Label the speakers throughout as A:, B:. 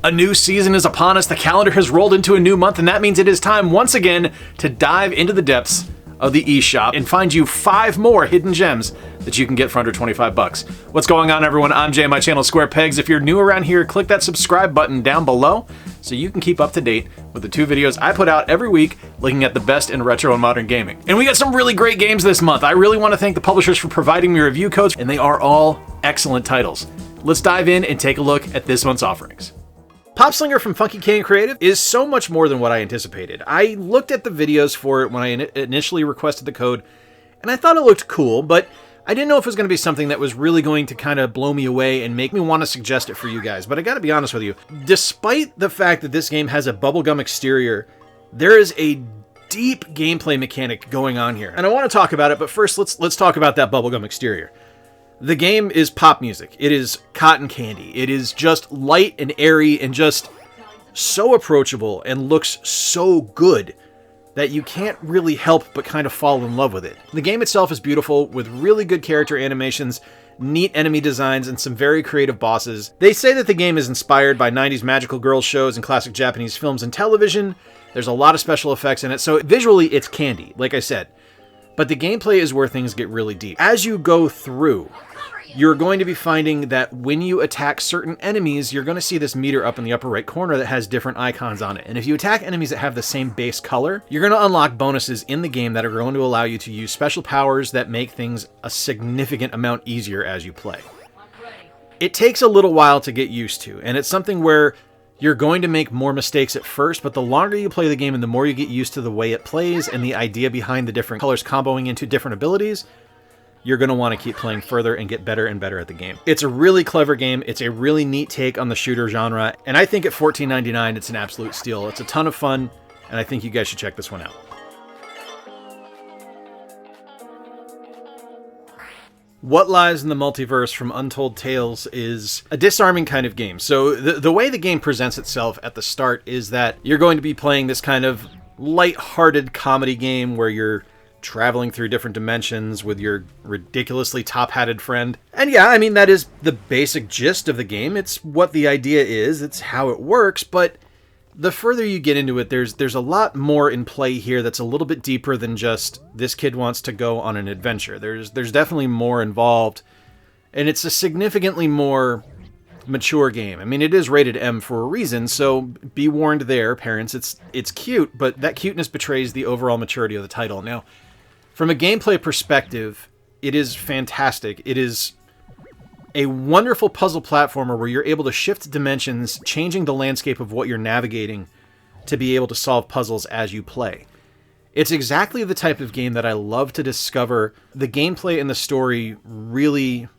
A: A new season is upon us, the calendar has rolled into a new month, and that means it is time once again to dive into the depths of the eShop and find you 5 more hidden gems that you can get for under 25 bucks. What's going on, everyone? I'm Jay, my channel Square Pegs. If you're new around here, click that subscribe button down below so you can keep up to date with the 2 videos I put out every week looking at the best in retro and modern gaming. And we got some really great games this month. I really want to thank the publishers for providing me review codes, and they are all excellent titles. Let's dive in and take a look at this month's offerings. Popslinger from Funky Kane Creative is so much more than what I anticipated. I looked at the videos for it when I initially requested the code, and I thought it looked cool, but I didn't know if it was going to be something that was really going to kind of blow me away and make me want to suggest it for you guys. But I gotta be honest with you, despite the fact that this game has a bubblegum exterior, there is a deep gameplay mechanic going on here. And I want to talk about it, but first let's talk about that bubblegum exterior. The game is pop music. It is cotton candy. It is just light and airy and just so approachable and looks so good that you can't really help but kind of fall in love with it. The game itself is beautiful with really good character animations, neat enemy designs, and some very creative bosses. They say that the game is inspired by 90s magical girls shows and classic Japanese films and television. There's a lot of special effects in it, so visually it's candy, like I said. But the gameplay is where things get really deep. As you go through, you're going to be finding that when you attack certain enemies, you're going to see this meter up in the upper right corner that has different icons on it. And if you attack enemies that have the same base color, you're going to unlock bonuses in the game that are going to allow you to use special powers that make things a significant amount easier as you play. It takes a little while to get used to, and it's something where you're going to make more mistakes at first, but the longer you play the game and the more you get used to the way it plays and the idea behind the different colors comboing into different abilities, you're going to want to keep playing further and get better and better at the game. It's a really clever game. It's a really neat take on the shooter genre, and I think at $14.99 it's an absolute steal. It's a ton of fun, and I think you guys should check this one out. What Lies in the Multiverse from Untold Tales is a disarming kind of game. So the way the game presents itself at the start is that you're going to be playing this kind of light-hearted comedy game where you're traveling through different dimensions with your ridiculously top-hatted friend. And yeah, I mean, that is the basic gist of the game. It's what the idea is. It's how it works. But the further you get into it, there's a lot more in play here that's a little bit deeper than just this kid wants to go on an adventure. There's definitely more involved, and it's a significantly more mature game. I mean, it is rated M for a reason, so be warned there, parents. It's cute, but that cuteness betrays the overall maturity of the title. Now, from a gameplay perspective, it is fantastic. It is a wonderful puzzle platformer where you're able to shift dimensions, changing the landscape of what you're navigating to be able to solve puzzles as you play. It's exactly the type of game that I love to discover. The gameplay and the story really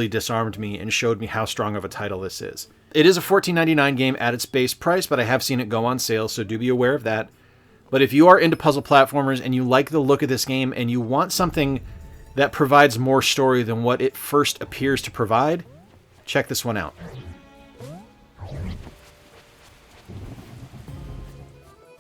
A: disarmed me and showed me how strong of a title this is. It is a $14.99 game at its base price, but I have seen it go on sale, so do be aware of that. But if you are into puzzle platformers and you like the look of this game and you want something that provides more story than what it first appears to provide, check this one out.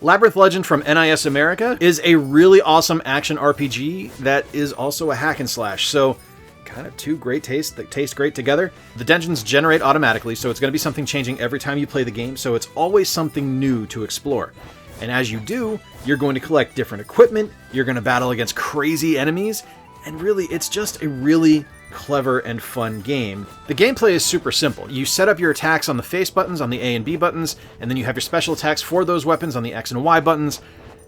A: Labyrinth Legend from NIS America is a really awesome action RPG that is also a hack and slash. So kind of two great tastes that taste great together. The dungeons generate automatically, so it's going to be something changing every time you play the game, so it's always something new to explore. And as you do, you're going to collect different equipment, you're going to battle against crazy enemies, and really, it's just a really clever and fun game. The gameplay is super simple. You set up your attacks on the face buttons, on the A and B buttons, and then you have your special attacks for those weapons on the X and Y buttons.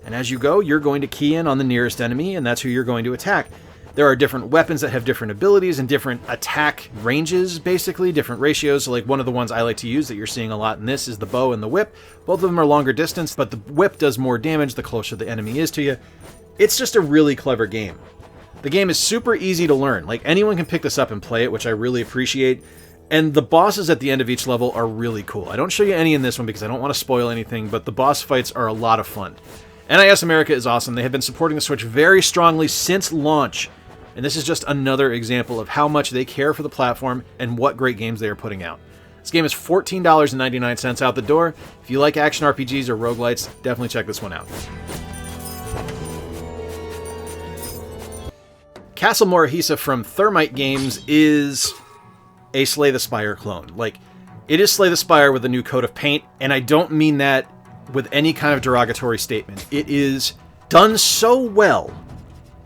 A: And as you go, you're going to key in on the nearest enemy, and that's who you're going to attack. There are different weapons that have different abilities and different attack ranges, basically, different ratios. So like one of the ones I like to use that you're seeing a lot in this is the bow and the whip. Both of them are longer distance, but the whip does more damage the closer the enemy is to you. It's just a really clever game. The game is super easy to learn. Like, anyone can pick this up and play it, which I really appreciate. And the bosses at the end of each level are really cool. I don't show you any in this one because I don't want to spoil anything, but the boss fights are a lot of fun. NIS America is awesome. They have been supporting the Switch very strongly since launch. And this is just another example of how much they care for the platform and what great games they are putting out. This game is $14.99 out the door. If you like action RPGs or roguelites, definitely check this one out. Castle Morihisa from Thermite Games is a Slay the Spire clone. Like, It is Slay the Spire with a new coat of paint, and I don't mean that with any kind of derogatory statement. It is done so well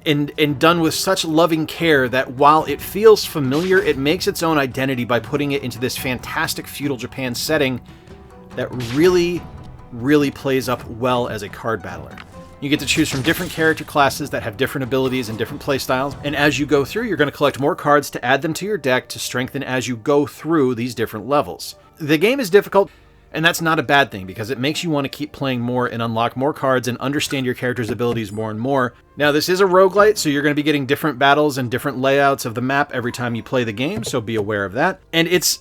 A: and done with such loving care that while it feels familiar, it makes its own identity by putting it into this fantastic feudal Japan setting that really, really plays up well as a card battler. You get to choose from different character classes that have different abilities and different playstyles, and as you go through, you're going to collect more cards to add them to your deck to strengthen as you go through these different levels. The game is difficult, and that's not a bad thing, because it makes you want to keep playing more and unlock more cards and understand your character's abilities more and more. Now, this is a roguelite, so you're going to be getting different battles and different layouts of the map every time you play the game, so be aware of that. And it's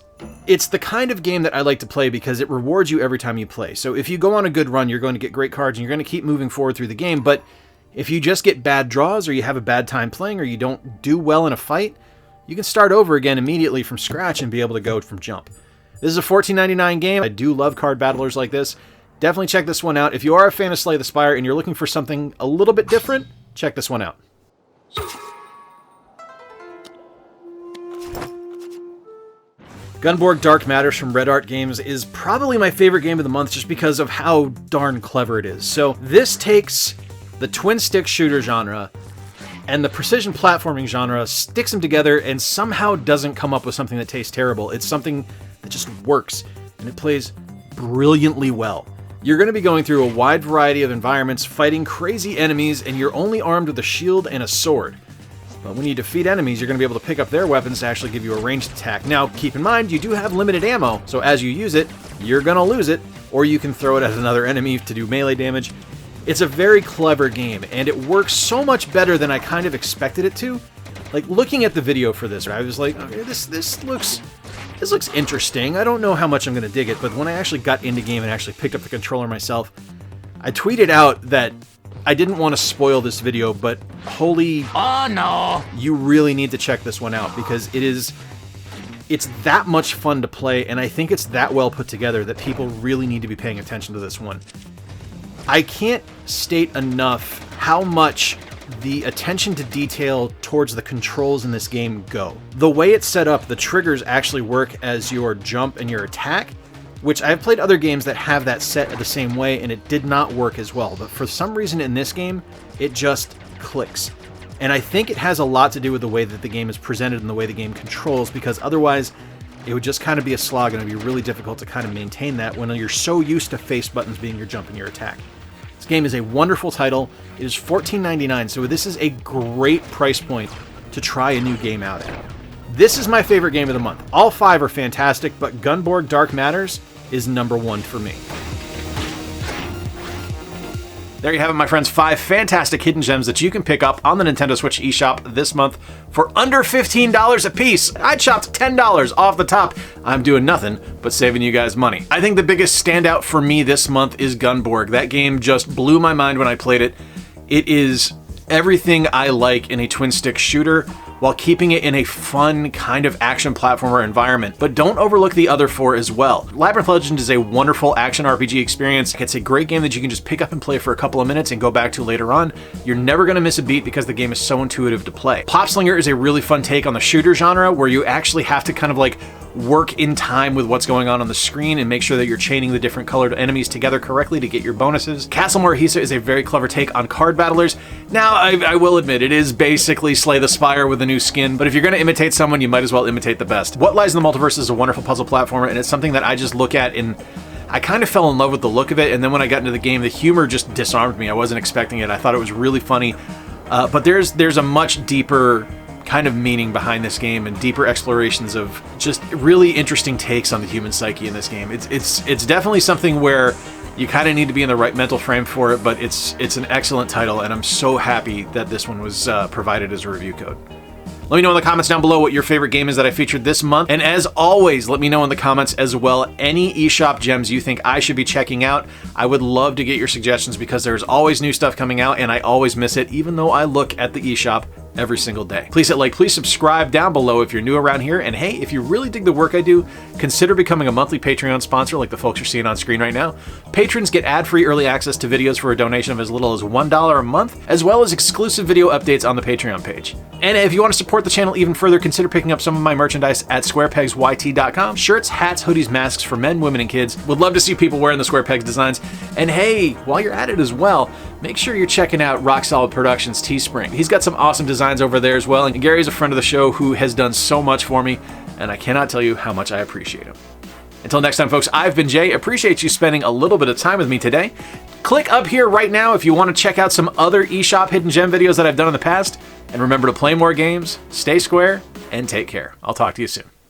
A: the kind of game that I like to play because it rewards you every time you play. So if you go on a good run, you're going to get great cards and you're going to keep moving forward through the game. But if you just get bad draws, or you have a bad time playing, or you don't do well in a fight, you can start over again immediately from scratch and be able to go from jump. This is a $14.99 game. I do love card battlers like this. Definitely check this one out. If you are a fan of Slay the Spire and you're looking for something a little bit different, check this one out. GUNBORG Dark Matters from Red Art Games is probably my favorite game of the month just because of how darn clever it is. So this takes the twin-stick shooter genre and the precision platforming genre, sticks them together, and somehow doesn't come up with something that tastes terrible. It's something that just works, and it plays brilliantly well. You're going to be going through a wide variety of environments, fighting crazy enemies, and you're only armed with a shield and a sword. But when you defeat enemies, you're going to be able to pick up their weapons to actually give you a ranged attack. Now, keep in mind, you do have limited ammo, so as you use it, you're going to lose it, or you can throw it at another enemy to do melee damage. It's a very clever game, and it works so much better than I kind of expected it to. Like, looking at the video for this, I was like, okay, this looks interesting. I don't know how much I'm going to dig it, but when I actually got into game and actually picked up the controller myself, I tweeted out that I didn't want to spoil this video, but holy... oh no! You really need to check this one out, because it's that much fun to play, and I think it's that well put together that people really need to be paying attention to this one. I can't state enough how much the attention to detail towards the controls in this game go. The way it's set up, the triggers actually work as your jump and your attack, which I've played other games that have that set the same way, and it did not work as well. But for some reason in this game, it just clicks. And I think it has a lot to do with the way that the game is presented and the way the game controls, because otherwise it would just kind of be a slog, and it would be really difficult to kind of maintain that when you're so used to face buttons being your jump and your attack. This game is a wonderful title. It is $14.99, so this is a great price point to try a new game out at. This is my favorite game of the month. All 5 are fantastic, but GUNBORG Dark Matters is number 1 for me. There you have it, my friends. 5 fantastic hidden gems that you can pick up on the Nintendo Switch eShop this month for under $15 a piece. I chopped $10 off the top. I'm doing nothing but saving you guys money. I think the biggest standout for me this month is GUNBORG. That game just blew my mind when I played it. It is everything I like in a twin-stick shooter, while keeping it in a fun kind of action platformer environment. But don't overlook the other 4 as well. Labyrinth Legends is a wonderful action RPG experience. It's a great game that you can just pick up and play for a couple of minutes and go back to later on. You're never gonna miss a beat because the game is so intuitive to play. Popslinger is a really fun take on the shooter genre, where you actually have to kind of like work in time with what's going on the screen and make sure that you're chaining the different colored enemies together correctly to get your bonuses. Castle Morihisa is a very clever take on card battlers. Now, I will admit, it is basically Slay the Spire with a new skin, but if you're going to imitate someone, you might as well imitate the best. What Lies in the Multiverse is a wonderful puzzle platformer, and it's something that I just look at and I kind of fell in love with the look of it, and then when I got into the game, the humor just disarmed me. I wasn't expecting it. I thought it was really funny, but there's a much deeper kind of meaning behind this game and deeper explorations of just really interesting takes on the human psyche in this game. It's definitely something where you kind of need to be in the right mental frame for it, but it's an excellent title, and I'm so happy that this one was provided as a review code. Let me know in the comments down below what your favorite game is that I featured this month. And as always, let me know in the comments as well any eShop gems you think I should be checking out. I would love to get your suggestions because there's always new stuff coming out and I always miss it, even though I look at the eShop every single day. Please hit like, please subscribe down below if you're new around here, and hey, if you really dig the work I do, consider becoming a monthly Patreon sponsor like the folks you're seeing on screen right now. Patrons get ad-free early access to videos for a donation of as little as $1 a month, as well as exclusive video updates on the Patreon page. And if you want to support the channel even further, consider picking up some of my merchandise at squarepegsyt.com. Shirts, hats, hoodies, masks for men, women, and kids. Would love to see people wearing the Square Pegs designs. And hey, while you're at it as well, make sure you're checking out Rock Solid Productions Teespring. He's got some awesome designs over there as well, and Gary's a friend of the show who has done so much for me, and I cannot tell you how much I appreciate him. Until next time, folks, I've been Jay. Appreciate you spending a little bit of time with me today. Click up here right now if you want to check out some other eShop Hidden Gem videos that I've done in the past. And remember to play more games, stay square, and take care. I'll talk to you soon.